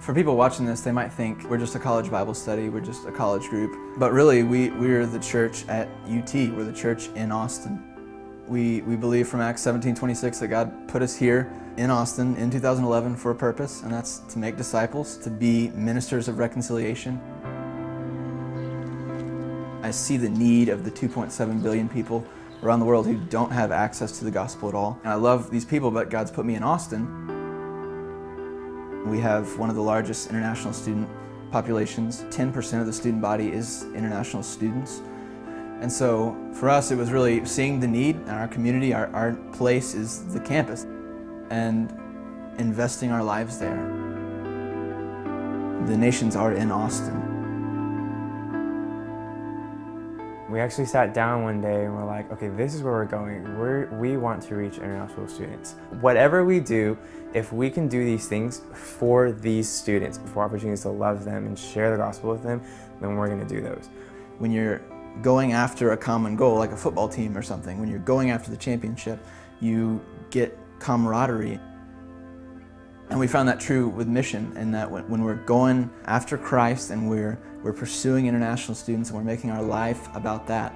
For people watching this, they might think we're just a college Bible study, we're just a college group. But really, we're the church at UT, we're the church in Austin. We believe from Acts 17:26 that God put us here in Austin in 2011 for a purpose, and that's to make disciples, to be ministers of reconciliation. I see the need of the 2.7 billion people around the world who don't have access to the gospel at all. And I love these people, but God's put me in Austin. We have one of the largest international student populations. 10% of the student body is international students. And so for us, it was really seeing the need in our community. Our place is the campus, and investing our lives there. The nations are in Austin. We actually sat down one day and we're like, okay, this is where we're going. We want to reach international students. Whatever we do, if we can do these things for these students, for opportunities to love them and share the gospel with them, then we're going to do those. When you're going after a common goal, like a football team or something, when you're going after the championship, you get camaraderie. And we found that true with mission, in that when we're going after Christ and we're pursuing international students and we're making our life about that,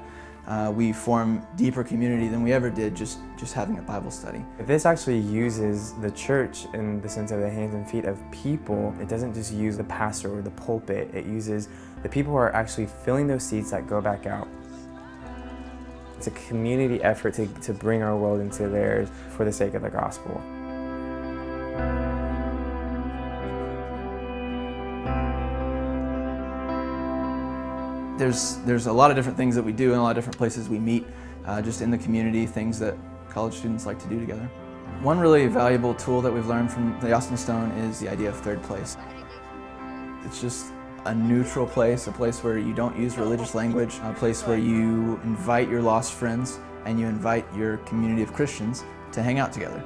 we form deeper community than we ever did just having a Bible study. This actually uses the church in the sense of the hands and feet of people. It doesn't just use the pastor or the pulpit. It uses the people who are actually filling those seats that go back out. It's a community effort to bring our world into theirs for the sake of the gospel. There's a lot of different things that we do and a lot of different places we meet just in the community, things that college students like to do together. One really valuable tool that we've learned from the Austin Stone is the idea of third place. It's just a neutral place, a place where you don't use religious language, a place where you invite your lost friends and you invite your community of Christians to hang out together.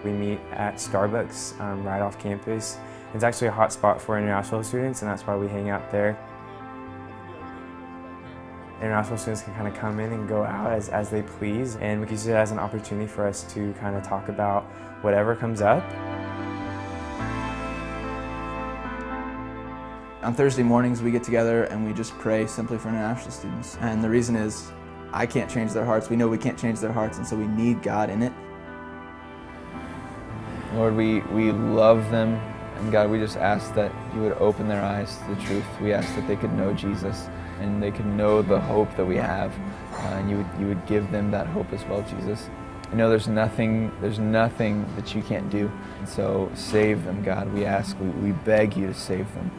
We meet at Starbucks right off campus. It's actually a hot spot for international students, and that's why we hang out there. International students can kind of come in and go out as they please, and we can use it as an opportunity for us to kind of talk about whatever comes up. On Thursday mornings we get together and we just pray simply for international students. And the reason is, I can't change their hearts, we know we can't change their hearts, and so we need God in it. Lord, we love them, and God, we just ask that you would open their eyes to the truth. We ask that they could know Jesus, and they could know the hope that we have, and you would give them that hope as well, Jesus. I know there's nothing that you can't do, and so save them, God. We ask, we beg you to save them.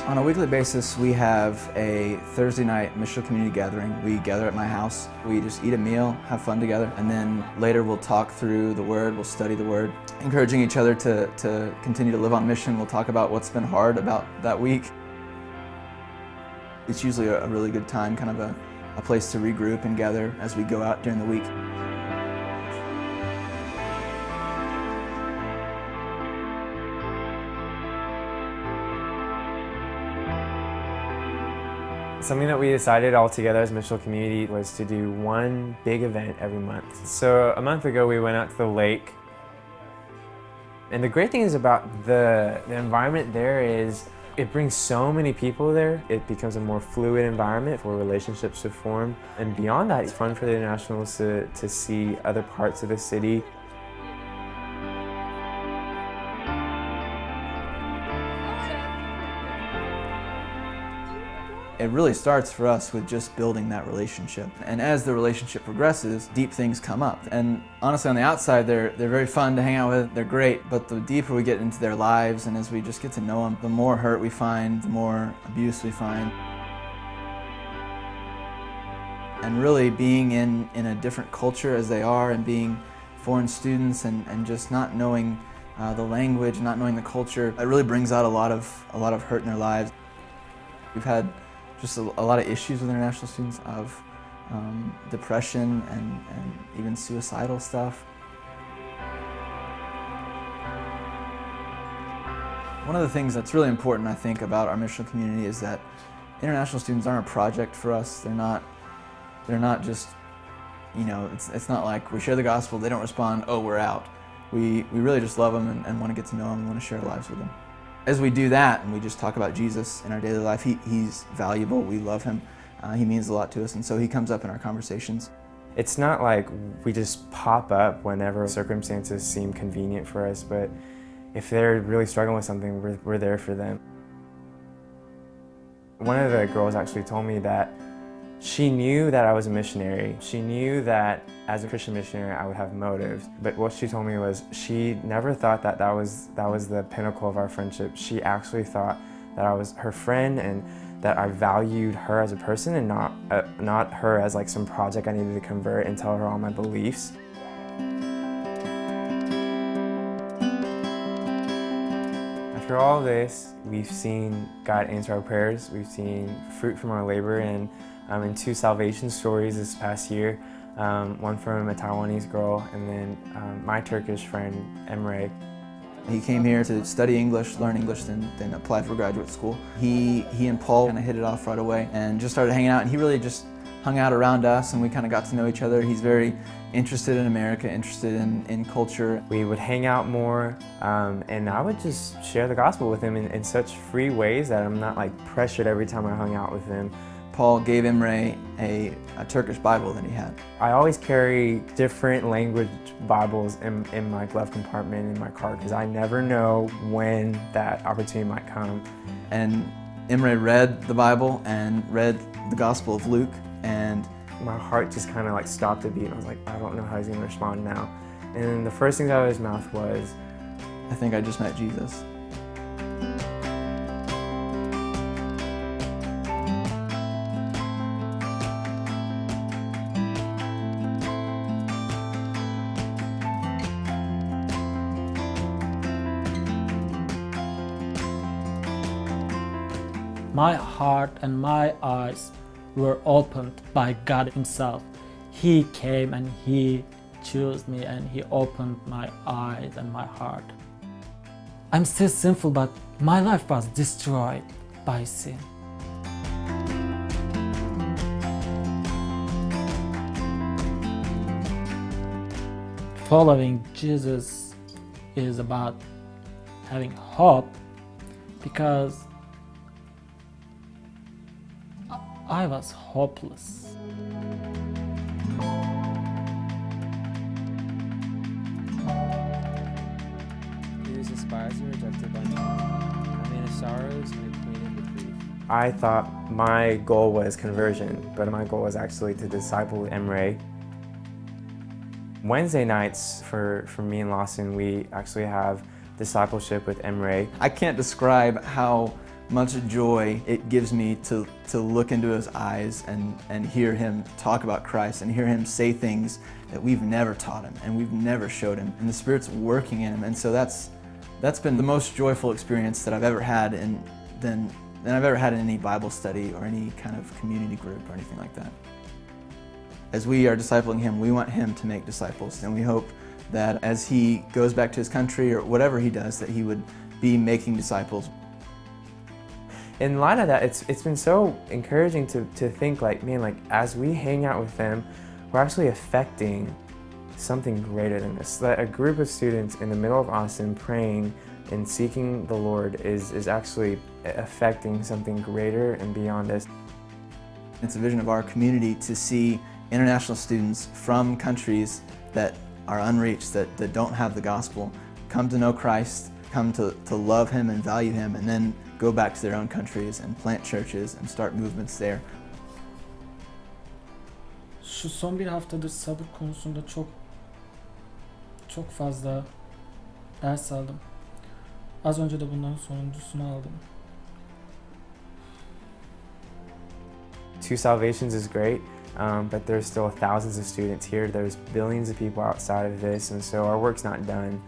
On a weekly basis, we have a Thursday night Missional Community gathering. We gather at my house. We just eat a meal, have fun together, and then later we'll talk through the Word, we'll study the Word, encouraging each other to continue to live on mission. We'll talk about what's been hard about that week. It's usually a really good time, kind of a place to regroup and gather as we go out during the week. Something that we decided all together as Missional Community was to do one big event every month. So a month ago we went out to the lake. And the great thing is about the environment there is it brings so many people there. It becomes a more fluid environment for relationships to form. And beyond that, it's fun for the internationals to see other parts of the city. It really starts for us with just building that relationship. And as the relationship progresses, deep things come up. And honestly, on the outside, they're very fun to hang out with, they're great, but the deeper we get into their lives and as we just get to know them, the more hurt we find, the more abuse we find. And really being in a different culture as they are, and being foreign students and just not knowing the language, not knowing the culture, it really brings out a lot of hurt in their lives. We've had just a lot of issues with international students of depression and even suicidal stuff. One of the things that's really important, I think, about our missional community is that international students aren't a project for us. They're not just You know, it's not like we share the gospel, they don't respond, oh, we're out. We really just love them and want to get to know them and want to share our lives with them. As we do that and we just talk about Jesus in our daily life, he's valuable, we love him, he means a lot to us, and so he comes up in our conversations. It's not like we just pop up whenever circumstances seem convenient for us, but if they're really struggling with something, we're there for them. One of the girls actually told me that she knew that I was a missionary. She knew that as a Christian missionary I would have motives, but what she told me was she never thought that that was the pinnacle of our friendship. She actually thought that I was her friend and that I valued her as a person and not her as like some project I needed to convert and tell her all my beliefs. After all this, we've seen God answer our prayers. We've seen fruit from our labor, and in 2 salvation stories this past year, one from a Taiwanese girl and then my Turkish friend, Emre. He came here to study English, learn English, then apply for graduate school. He and Paul kind of hit it off right away and just started hanging out, and he really just hung out around us and we kind of got to know each other. He's very interested in America, interested in culture. We would hang out more and I would just share the gospel with him in such free ways that I'm not like pressured every time I hung out with him. Paul gave Emre a Turkish Bible that he had. I always carry different language Bibles in my glove compartment in my car because I never know when that opportunity might come. And Emre read the Bible and read the Gospel of Luke, and my heart just kind of like stopped a beat and I was like, I don't know how he's going to respond now. And then the first thing out of his mouth was, I think I just met Jesus. My heart and my eyes were opened by God himself. He came and he chose me and he opened my eyes and my heart. I'm still sinful, but my life was destroyed by sin. Following Jesus is about having hope, because I was hopeless. He was despised and rejected by men, a man of sorrows and acquainted with grief. I thought my goal was conversion, but my goal was actually to disciple Emre. Wednesday nights for me and Lawson, we actually have discipleship with Emre. I can't describe how much joy it gives me to look into his eyes and hear him talk about Christ and hear him say things that we've never taught him and we've never showed him, and the Spirit's working in him. And so that's been the most joyful experience that I've ever had than I've ever had in any Bible study or any kind of community group or anything like that. As we are discipling him, we want him to make disciples, and we hope that as he goes back to his country or whatever he does, that he would be making disciples. In light of that, it's been so encouraging to think like, man, like as we hang out with them, we're actually affecting something greater than this. That a group of students in the middle of Austin praying and seeking the Lord is actually affecting something greater and beyond this. It's a vision of our community to see international students from countries that are unreached, that don't have the gospel, come to know Christ, come to love him and value him, and then go back to their own countries and plant churches and start movements there. Şu son bir haftadır sabır konusunda çok fazla ders aldım. Az önce de bunların sonuncusunu aldım. 2 Salvations is great, but there's still thousands of students here. There's billions of people outside of this, and so our work's not done.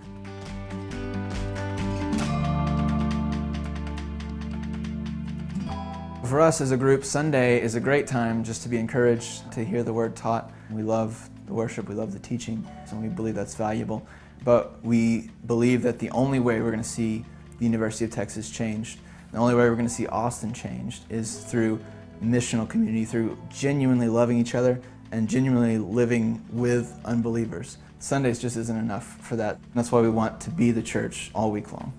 For us as a group, Sunday is a great time just to be encouraged, to hear the word taught. We love the worship, we love the teaching, so we believe that's valuable. But we believe that the only way we're going to see the University of Texas changed, the only way we're going to see Austin changed, is through missional community, through genuinely loving each other and genuinely living with unbelievers. Sundays just isn't enough for that. That's why we want to be the church all week long.